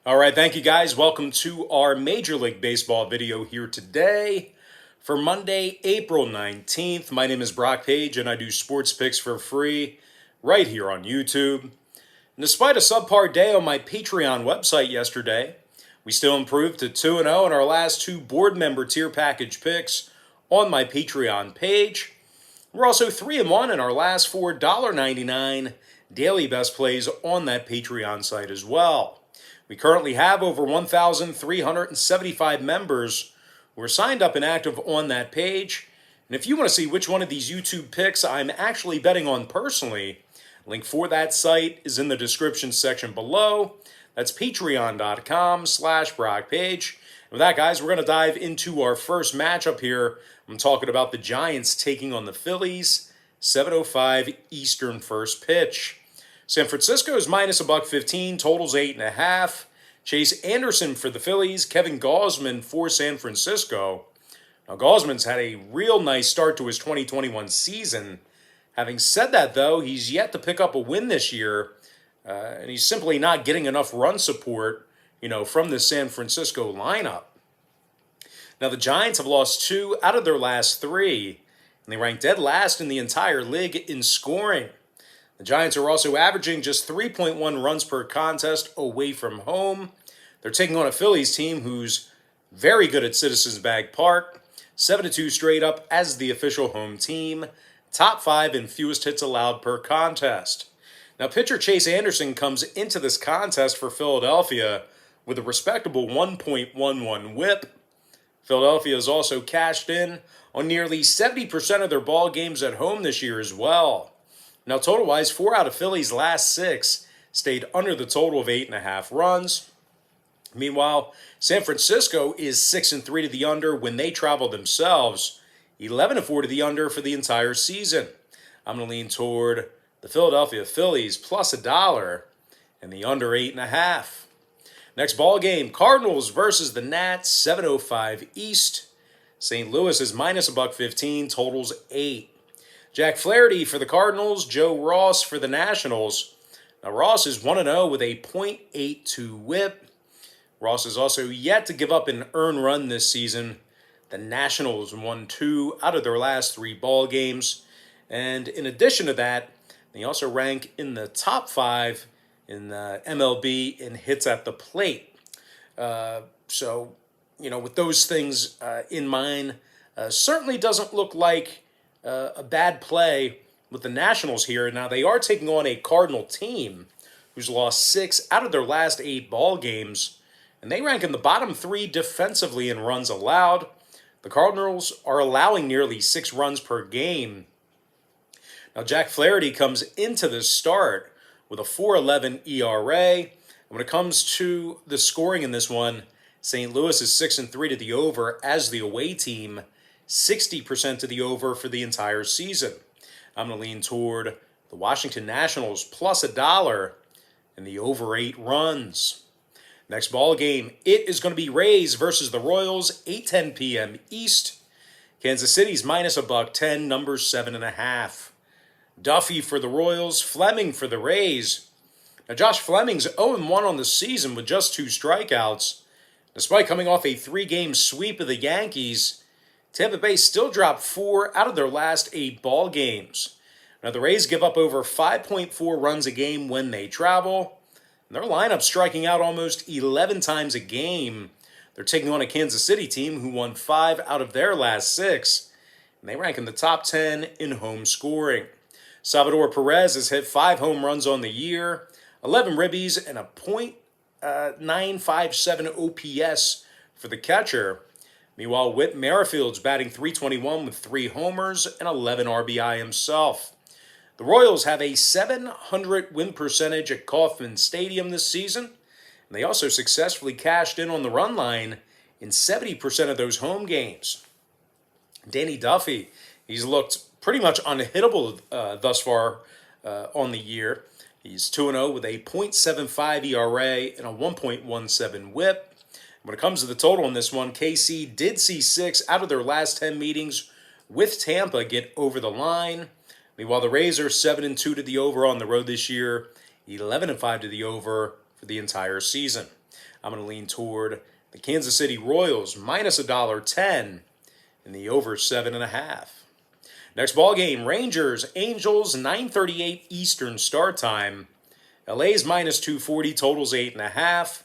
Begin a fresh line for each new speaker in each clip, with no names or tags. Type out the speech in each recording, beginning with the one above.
All right, thank you guys. Welcome to our Major League Baseball video here today for Monday, April 19th. My name is Brock Page and I do sports picks for free right here on YouTube. And despite a subpar day on my Patreon website yesterday, we still improved to 2-0 in our last two board member tier package picks on my Patreon page. We're also 3-1 in our last four $1.99 daily best plays on that Patreon site as well. We currently have over 1,375 members who are signed up and active on that page. And if you want to see which one of these YouTube picks I'm actually betting on personally, link for that site is in the description section below. That's patreon.com/BrockPage. With that, guys, we're going to dive into our first matchup here. I'm talking about the Giants taking on the Phillies, 7:05 Eastern first pitch. San Francisco is minus $1.15, totals 8.5. Chase Anderson for the Phillies, Kevin Gausman for San Francisco. Now, Gausman's had a real nice start to his 2021 season. Having said that, though, he's yet to pick up a win this year, and he's simply not getting enough run support, from the San Francisco lineup. Now, the Giants have lost 2 out of their last 3, and they rank dead last in the entire league in scoring. The Giants are also averaging just 3.1 runs per contest away from home. They're taking on a Phillies team who's very good at Citizens Bank Park, 7-2 straight up as the official home team, top 5 in fewest hits allowed per contest. Now, pitcher Chase Anderson comes into this contest for Philadelphia with a respectable 1.11 whip. Philadelphia has also cashed in on nearly 70% of their ball games at home this year as well. Now, total-wise, 4 out of Philly's last 6 stayed under the total of 8.5 runs. Meanwhile, San Francisco is 6-3 to the under when they travel themselves, 11-4 to the under for the entire season. I'm going to lean toward the Philadelphia Phillies plus $1 and the under 8.5. Next ball game, Cardinals versus the Nats, 7:05 East. St. Louis is minus $1.15, totals 8. Jack Flaherty for the Cardinals, Joe Ross for the Nationals. Now, Ross is 1-0 with a .82 whip. Ross is also yet to give up an earned run this season. The Nationals won 2 out of their last 3 ball games. And in addition to that, they also rank in the top 5 in the MLB in hits at the plate. So, with those things in mind, certainly doesn't look like a bad play with the Nationals here. Now, they are taking on a Cardinal team who's lost 6 out of their last 8 ball games, and they rank in the bottom 3 defensively in runs allowed. The Cardinals are allowing nearly 6 runs per game. Now, Jack Flaherty comes into this start with a 4.11 ERA. And when it comes to the scoring in this one, St. Louis is 6-3 to the over as the away team, 60% to the over for the entire season. I'm going to lean toward the Washington Nationals plus $1 and the over 8 runs. Next ball game, it is going to be Rays versus the Royals, 8:10 p.m. East. Kansas City's minus $1.10, number 7.5. Duffy for the Royals, Fleming for the Rays. Now, Josh Fleming's 0-1 on the season with just 2 strikeouts. Despite coming off a 3-game sweep of the Yankees, Tampa Bay still dropped 4 out of their last 8 ball games. Now, the Rays give up over 5.4 runs a game when they travel. And their lineup striking out almost 11 times a game. They're taking on a Kansas City team who won 5 out of their last 6. And they rank in the top 10 in home scoring. Salvador Perez has hit 5 home runs on the year, 11 ribbies, and a .957 OPS for the catcher. Meanwhile, Whit Merrifield's batting .321 with 3 homers and 11 RBI himself. The Royals have a .700 win percentage at Kauffman Stadium this season, and they also successfully cashed in on the run line in 70% of those home games. Danny Duffy, he's looked pretty much unhittable thus far on the year. He's 2-0 with a .75 ERA and a 1.17 whip. When it comes to the total in this one, KC did see 6 out of their last 10 meetings with Tampa get over the line. Meanwhile, the Rays are 7-2 to the over on the road this year, 11-5 to the over for the entire season. I'm going to lean toward the Kansas City Royals minus $1.10 in the over 7.5. Next ball game, Rangers, Angels, 9:38 Eastern start time. LA's minus 240, totals 8.5.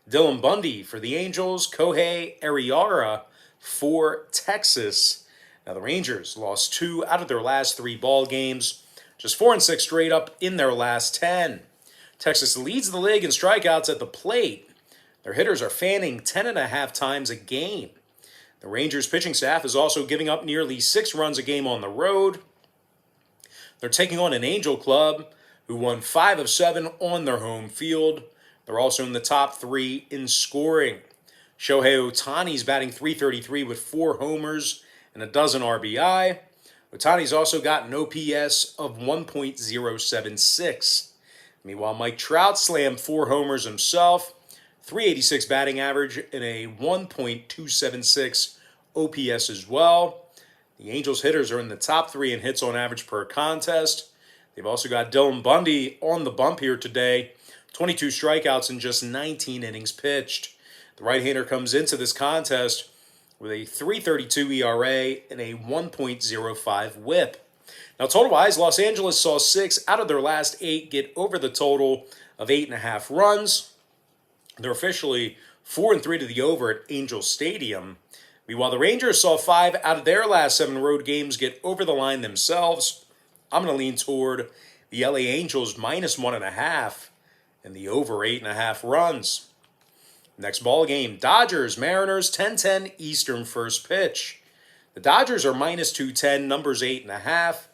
Dylan Bundy for the Angels, Kohei Ariara for Texas. Now the Rangers lost 2 out of their last 3 ball games, just 4-6 straight up in their last 10. Texas leads the league in strikeouts at the plate. Their hitters are fanning 10.5 times a game. The Rangers pitching staff is also giving up nearly 6 runs a game on the road. They're taking on an Angel club who won 5 of 7 on their home field. They're also in the top 3 in scoring. Shohei Ohtani's batting .333 with 4 homers and a dozen RBI. Ohtani's also got an OPS of 1.076. Meanwhile, Mike Trout slammed 4 homers himself, .386 batting average, and a 1.276 OPS as well. The Angels hitters are in the top 3 in hits on average per contest. They've also got Dylan Bundy on the bump here today, 22 strikeouts in just 19 innings pitched. The right-hander comes into this contest with a .332 ERA and a 1.05 whip. Now, total-wise, Los Angeles saw 6 out of their last 8 get over the total of 8.5 runs. They're officially 4-3 to the over at Angel Stadium. Meanwhile, the Rangers saw 5 out of their last 7 road games get over the line themselves. I'm going to lean toward the LA Angels minus 1.5 and the over 8.5 runs. Next ball game, Dodgers, Mariners, 10:10 Eastern first pitch. The Dodgers are minus 210, numbers 8.5.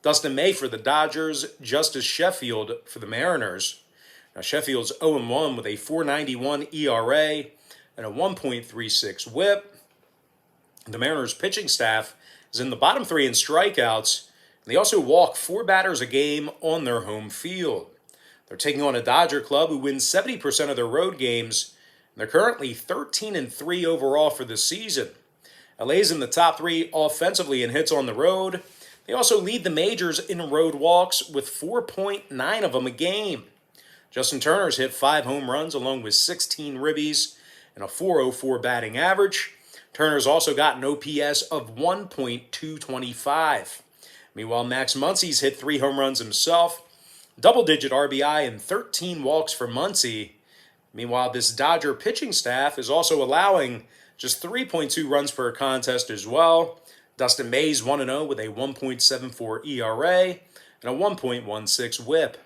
Dustin May for the Dodgers, Justice Sheffield for the Mariners. Now Sheffield's 0-1 with a .491 ERA and a 1.36 whip. The Mariners pitching staff is in the bottom 3 in strikeouts. They also walk 4 batters a game on their home field. They're taking on a Dodger club who wins 70% of their road games. And they're currently 13-3 overall for the season. LA's in the top 3 offensively in hits on the road. They also lead the majors in road walks with 4.9 of them a game. Justin Turner's hit 5 home runs along with 16 ribbies and a .404 batting average. Turner's also got an OPS of 1.225. Meanwhile, Max Muncy's hit 3 home runs himself, double-digit RBI and 13 walks for Muncy. Meanwhile, this Dodger pitching staff is also allowing just 3.2 runs per contest as well. Dustin May's 1-0 with a 1.74 ERA and a 1.16 whip.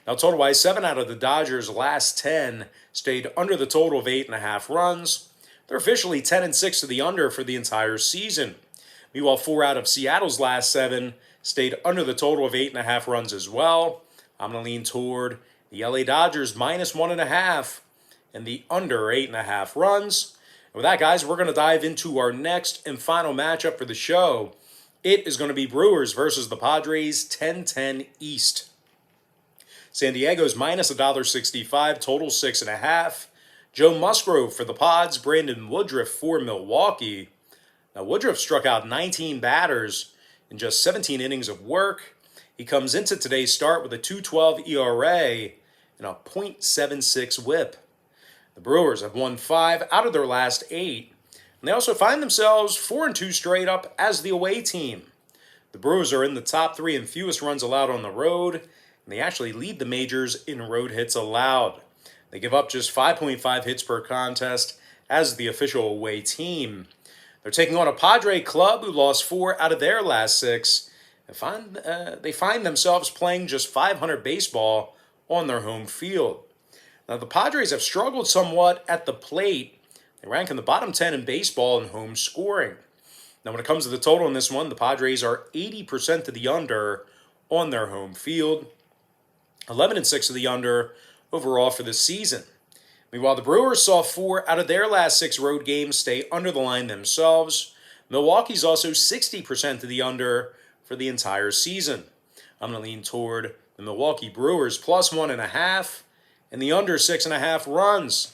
Now, total-wise, 7 out of the Dodgers' last 10 stayed under the total of 8.5 runs. They're officially 10-6 to the under for the entire season. Meanwhile, 4 out of Seattle's last 7 stayed under the total of 8.5 runs as well. I'm going to lean toward the LA Dodgers minus 1.5 and the under 8.5 runs. And with that, guys, we're going to dive into our next and final matchup for the show. It is going to be Brewers versus the Padres, 10:10 East. San Diego's minus $1.65, total 6.5. Joe Musgrove for the Pods, Brandon Woodruff for Milwaukee. Now, Woodruff struck out 19 batters in just 17 innings of work. He comes into today's start with a .212 ERA and a .76 whip. The Brewers have won 5 out of their last 8, and they also find themselves 4-2 straight up as the away team. The Brewers are in the top 3 in fewest runs allowed on the road, and they actually lead the majors in road hits allowed. They give up just 5.5 hits per contest as the official away team. They're taking on a Padre club who lost 4 out of their last 6. They find themselves playing just 500 baseball on their home field. Now, the Padres have struggled somewhat at the plate. They rank in the bottom 10 in baseball in home scoring. Now, when it comes to the total in this one, the Padres are 80% to the under on their home field, 11-6 to the under overall for the season. Meanwhile, the Brewers saw 4 out of their last 6 road games stay under the line themselves. Milwaukee's also 60% to the under for the entire season. I'm going to lean toward the Milwaukee Brewers plus 1.5 and the under 6.5 runs.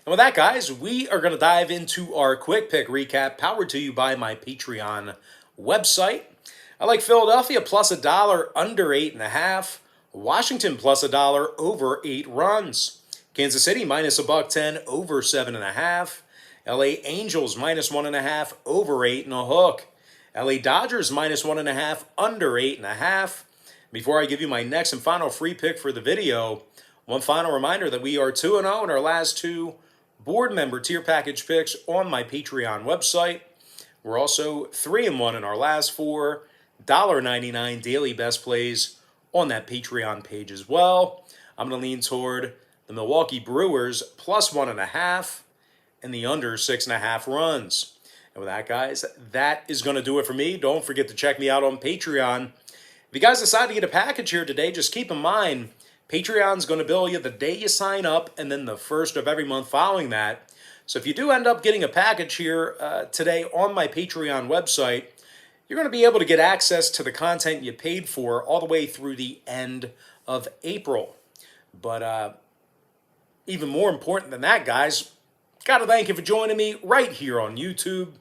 And with that, guys, we are going to dive into our quick pick recap, powered to you by my Patreon website. I like Philadelphia plus $1, under 8.5. Washington plus $1 over 8 runs. Kansas City minus $1.10 over 7.5. LA Angels minus 1.5 over 8.5. LA Dodgers minus 1.5 under 8.5. Before I give you my next and final free pick for the video, one final reminder that we are 2-0 in our last 2 board member tier package picks on my Patreon website. We're also 3-1 in our last 4 $1.99 daily best plays on that Patreon page as well. I'm going to lean toward the Milwaukee Brewers plus 1.5 and the under 6.5 runs. And with that, guys, that is going to do it for me. Don't forget to check me out on Patreon. If you guys decide to get a package here today, just keep in mind, Patreon's going to bill you the day you sign up and then the first of every month following that. So if you do end up getting a package here today on my Patreon website, you're going to be able to get access to the content you paid for all the way through the end of April. But even more important than that, guys, got to thank you for joining me right here on YouTube.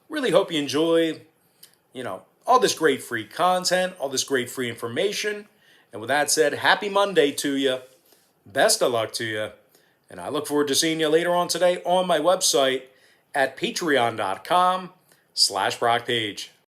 Really hope you enjoy, all this great free content, all this great free information. And with that said, happy Monday to you. Best of luck to you. And I look forward to seeing you later on today on my website at patreon.com/BrockPage.